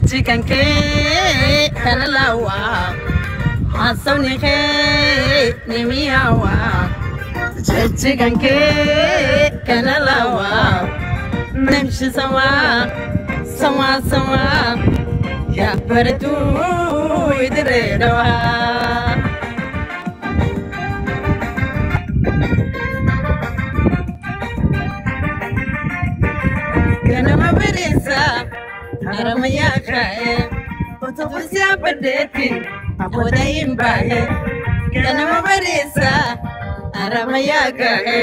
chicken cake kana lawa asawni ke nimiyawa chicken cake kana lawa nimshi sawa sawa sawa ya bardu idredawa kana mabrisa aramaya kae otofusia badeti aboda imbae kana mabrisa aramaya kae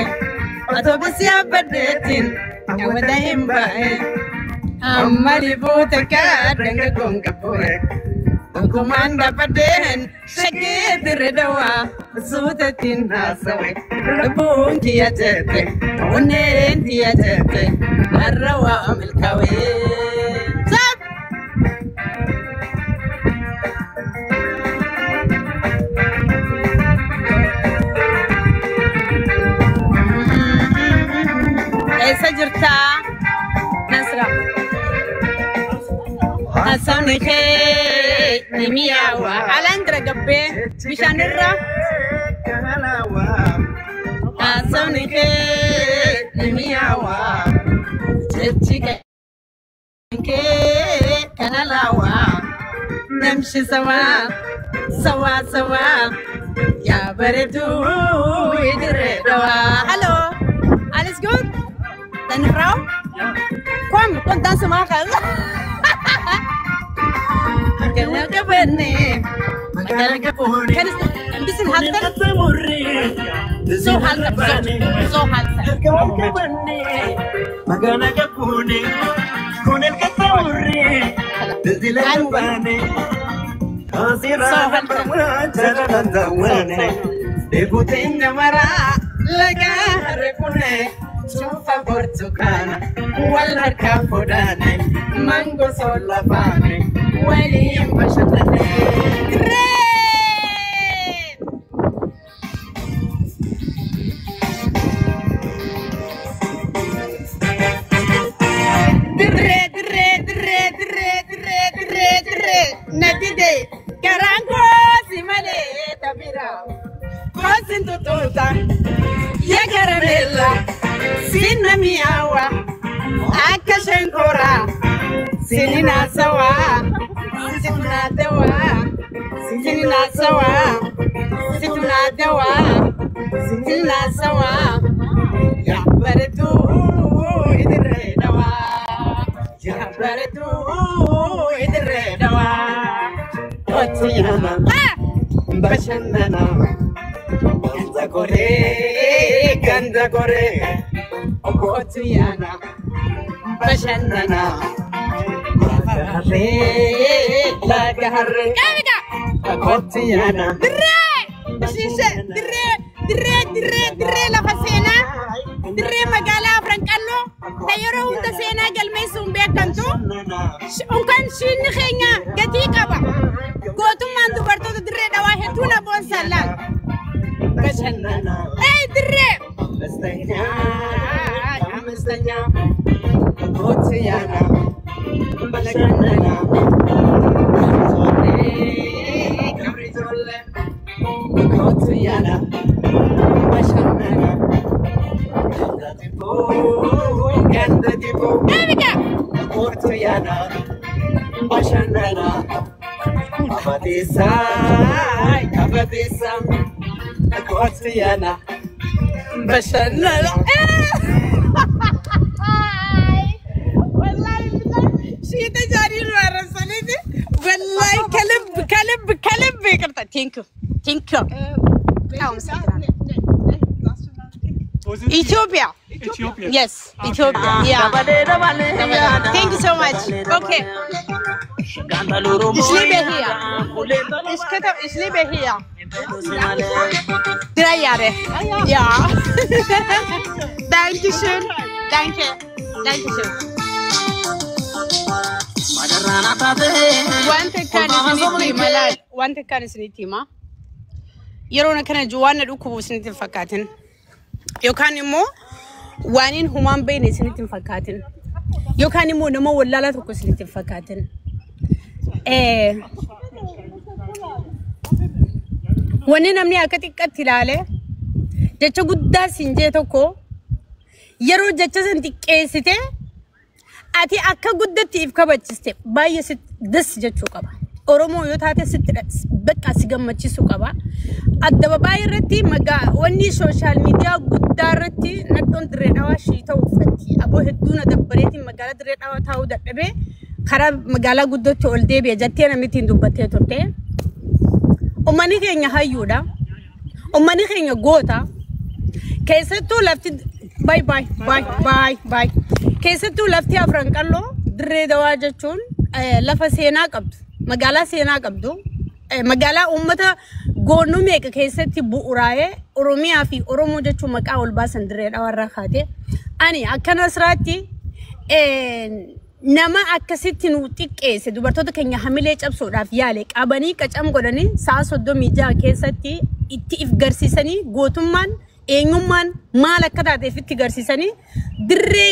otofusia badeti aboda imbae amali butaka danga gonga pore kumanda paden shake redawa sutatin nasawe bunki atete onendi atete marwa milkawe zap sajurta nasra asanike nimiyawa alandra gabbe bishanirra kanalawa asanike nimiyawa chichike ke kanalawa namshi sawa sawa sawa ya baredu idredawa hello alles gut deine Frau komm und tanze mal Magala kabane, magala kapone. Kan ein bisschen halten? So halten, so halten. Magala kapone, con el kapone. Desde la kabane, asira halten. Debutin mara, laga repone. Chufa portucana, wala capodane, mango solapane, wali impashatane. Natide, carango simale tabira, cosinto tota, ya caramella. Sinna miawa akashenkora sinina sawa sinna dawa sinina sawa sinna dawa sinina sawa ya baratu idredawa ya baratu idredawa otiyana bashanana ganda kore Okotiana, Bashanana, Lagare, Okotiana, Dire, la facena, Dire Magala, Francano, Tayoro, the Sena, Galmesum, Becanto, Uncan Shinringa, Gatikaba, go to Manduberto, the Red Awa, Hetuna Bonsalan, Bashanana, hey, Dire. Mestanya, Otiana, Bashanana, Otiana, Bashanana, Ganda Tipo, Otiana, Bashanana, Abadisa, Otiana, Bashanana. Sheeta jari rara sanide wallahi kalib bekarta thank you Ethiopia yes Ethiopia yeah thank you so much okay ich lebe hier 3 Jahre ja danke schön danke schön وانت كان سنتي ما يرونا كان جوانا دوكو سنتي فكاتن يو كان مو وانين همان بين سنتي فكاتن يو كان مو نمو ولا لا توكو سنتي فكاتن wanni namni akka xiqqatti ilaale jecha guddaa sinjee tokko yeroo jecha san xiqqeessite ati akka guddatti if kabachiste baay'ee sit das jechuu qaba oromoo yoo taate sitti bakka si gammachiisu qaba adda baay'ee irratti wanni social media guddaa irratti naddoon dirree dhawaa shii ta'uu uffatti aboo hedduuna dabbareetiin magaalaa dirree dhawaa taa'uu dadhabee karaa magaalaa guddootti ol deebi'e jettee namittiin dubbattee turte ummani keenya hayyuudha ummani keenya goota keessattuu lafti bye keessattuu lafti afran qalloo dirree dhawaa jechuun lafa seenaa qabdu magaalaa seenaa qabdu magaalaa ummata goonuu meeqa keessatti bu'uraa'ee oromiyaa fi oromoo jechuun maqaa ol baasan dirree dhawaa irraa kaate ani akkana siraatti nama akkasitti nu xiqqeesse dubartoota keenya hamilee cabsuudhaaf yaale qabanii qacam godhanii sa'a 36 keessatti itti if garsiisanii gootummaan eenyummaan maal akka taateef itti garsiisanii dirree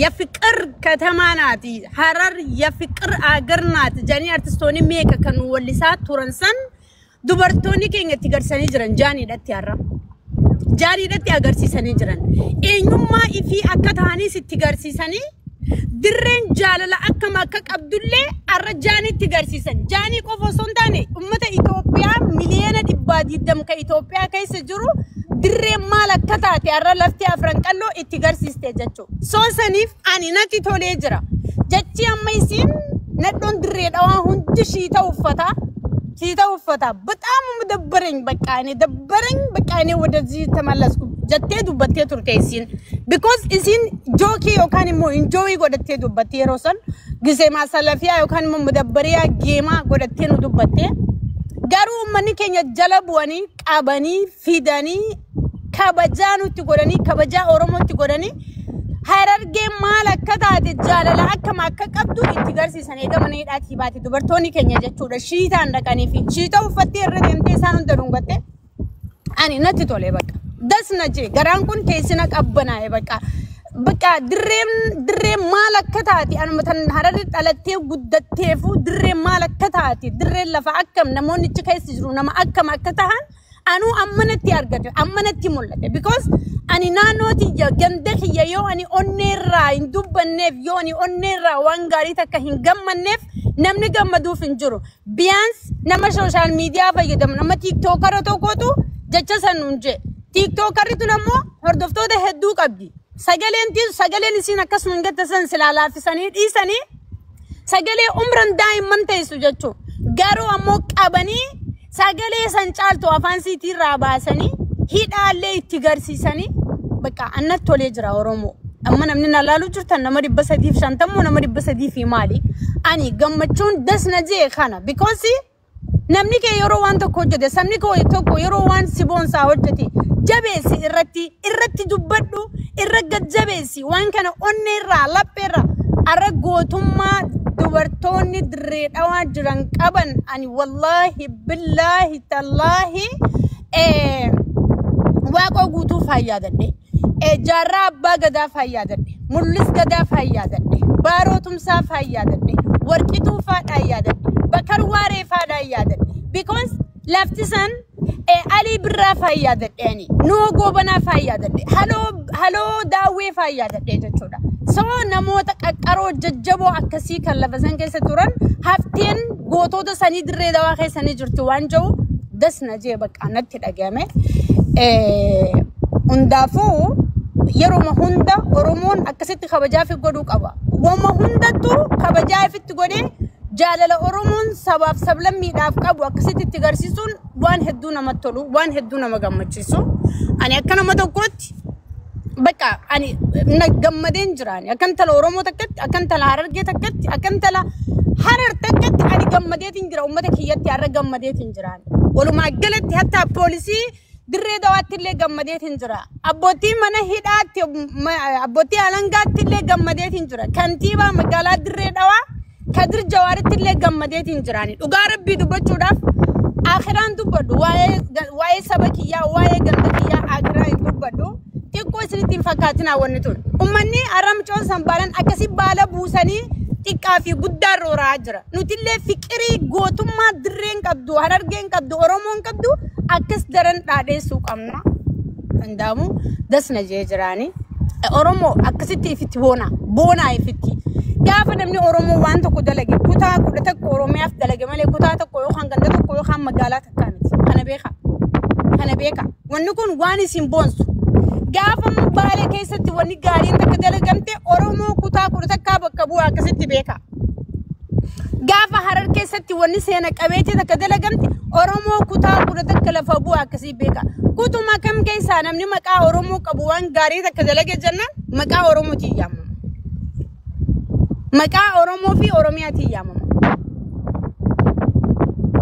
yafiqir katamaanaati harar yafiqir agarnaati janii artistoonni meeqa kan wallisaa turan san dubartoonni keenya itti garsiisanii jiran jaaniidhatti agarsiisanii jiran eenyummaa ifii akka ta'anis itti garsiisanii dirreen jaalala akkam akka qabdullee arra jaaniitti garsiisan jaanii qofa osoo hin taane ummata Itoophiyaa miliyoona 120 ka Itoophiyaa keessa jiru dirreen maal akka taate arra lafti afran qalloo itti garsiiste jechuu soo saniif ani natti tolee jira jechi amma isiin naddoon dirree dhawaa hundi shii ta'u uffata በጣም መደበረኝ በቃ እኔ ወደዚህ ተመለስኩ ጀቴ ዱበቴ ቱርቴሲን because isin joki yokan mo enjoy godate dubbate rosan gise masalafia yokan mo mudabbariya gema godate nu dubbate garu mani kenya jalabuani qabani fidani kabajanu ti godani kabaja oromo ti godani hararge malakataate jalala akkama akka qabdu itti garsiisan eegamanii dhaati baati dubartoonni kenya jechuudha shiitaan dhaqanii fi shiita uffattee irra deemtee isaan hunda dhungatte ani natti tole bakka dasna je garaan kun teessina qabbanaa'e bakka dirree maal akka taati anumatan hararri dhalattee guddatteefu dirree maal akka taati dirree lafa akkam namoonni achi keessa jiru nama akkam akka tahan anu ammanatti argate ammanatti mul'ate because ani naannoti ganda khiyya yoo ani onneerra indubbanneef yoo ani onneerra waan gaarii takka hin gammanneef namni gammaduuf hin jiru biyaans nama social media fayyadamu nama tiktokara tokkotu jecha sanunje tiktokaritu namoo hordoftoota hedduu qabdi sagaleen isin akkasuma gattasan silaalaafisanii dhiisanii sagalee umran daa'imman teessu jechu garuu ammoo qabanii sagalee san caaltu afaan siitiirraa baasanii hidhaallee itti garsiisanii bakka annatti tolee jira oromoo amma namni nalaaluu jirtan nama 350 nama 300 maali ani gammachuun dasna jee kana because namni kee yeroo waan tokko hojjete sabni koo tokko yeroo waan siboonsaa hojjete jabeesi irratti dubbadhu irra gajjabeesi waan kana onneerraa lapheerraa arra gootummaa dubartoonni dirree dhawaa jiran qaban ani wallahi billahi tallahi waaqa guutuu fayyadadhe jaarraa abbaa gadaa fayyadadhe mul'is gadaa fayyadadhe baarootumsaa fayyadadhe warqituu fayyadadhe bakar waaree fayyadadhe because laftisan ali birraa fayyadadhe ani noo goobanaa fayyadadhe haloo daawwee fayyadadhe jechuudha so namoota qaqqaroo jajjaboo akkasii kan lafasan keessa turan hafteen gootota sanii dirree dhawaa keessanii jirtu waan jiru dasna jee bakka natti dhagame hundaafuu yeroo hunda oromoon akkasitti kabajaa fi godhuu qaba wama hundatu kabajaa fi godhe jaalala oromoon sabaaf sablammiidhaaf qabu akkasitti itti garsiisuun waan hedduu namatti tolu waan hedduu nama gammachiisu ani akka nama tokkotti bakka ani gammadeen jirani akkan tala oromoo takkatti akkan tala harargee takkatti akkan tala harar takkatti ani gammadeetiin jira ummata kiyyatti arra gammadeetiin jirani walumaa galatti hatta poolisii dirree dawaatti illee gammadeetiin jira abbootii mana hidhaatti abbootii alangaatti illee gammadeetiin jira kantiibaa magaalaa dirree dhawaa kadir jawaaritti illee gammadeetiin jirani dhugaa rabbii dubbachuudhaaf akhiraan dubbadhu waa'ee saba kiyyaa waa'ee ganda kiyyaa akhiraan dubbadhu xiqqoo isinitti fakkaatina wanni tun ummanni aramcoon sanbaalan akkasi baala buusanii xiqqaa fi guddaa rooraa jira. Nuti illee fiqirii gootummaa dirreen qabdu, harargeen qabdu, oromoon qabdu akkas daran dhaadheessuu qabna. Dandaamu dasna jee jiraani. Oromoo akkasitti ifitti boonaa ifitti. Gaafa namni oromoo waan tokko dalage kutaa kudha tokko oromiyaaf dalage malee kutaa tokko yookaan ganda tokko yookaan magaalaa takkaa miti. Kana beeka. Wanni kun waan isin boonsu. Gaafa Baalee keessatti wanni gaariin takka dalagamte oromoo kutaa kudha takkaa bakka bu'aa akkasitti beeka. Gaafa Harar keessatti wanni seena qabeetii takka dalagamte oromoo kutaa kudha takka lafa bu'aa akkasii beeka. Kutuma kam keessaa namni maqaa oromoo qabu waan gaarii takka dalage jennaan maqaa oromootiin yaamama. Maqaa oromoo fi oromiyaatiin yaamama.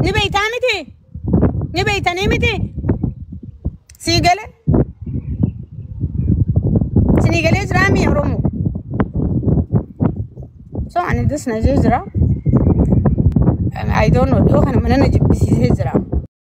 Ni beektaa miti? Ni beektanii miti? Sii galee? Sinii galee jiraa mi'a oromoo? So ani das na jira. I don't know. Dhiyoo kana mana na jibbisiisee jira.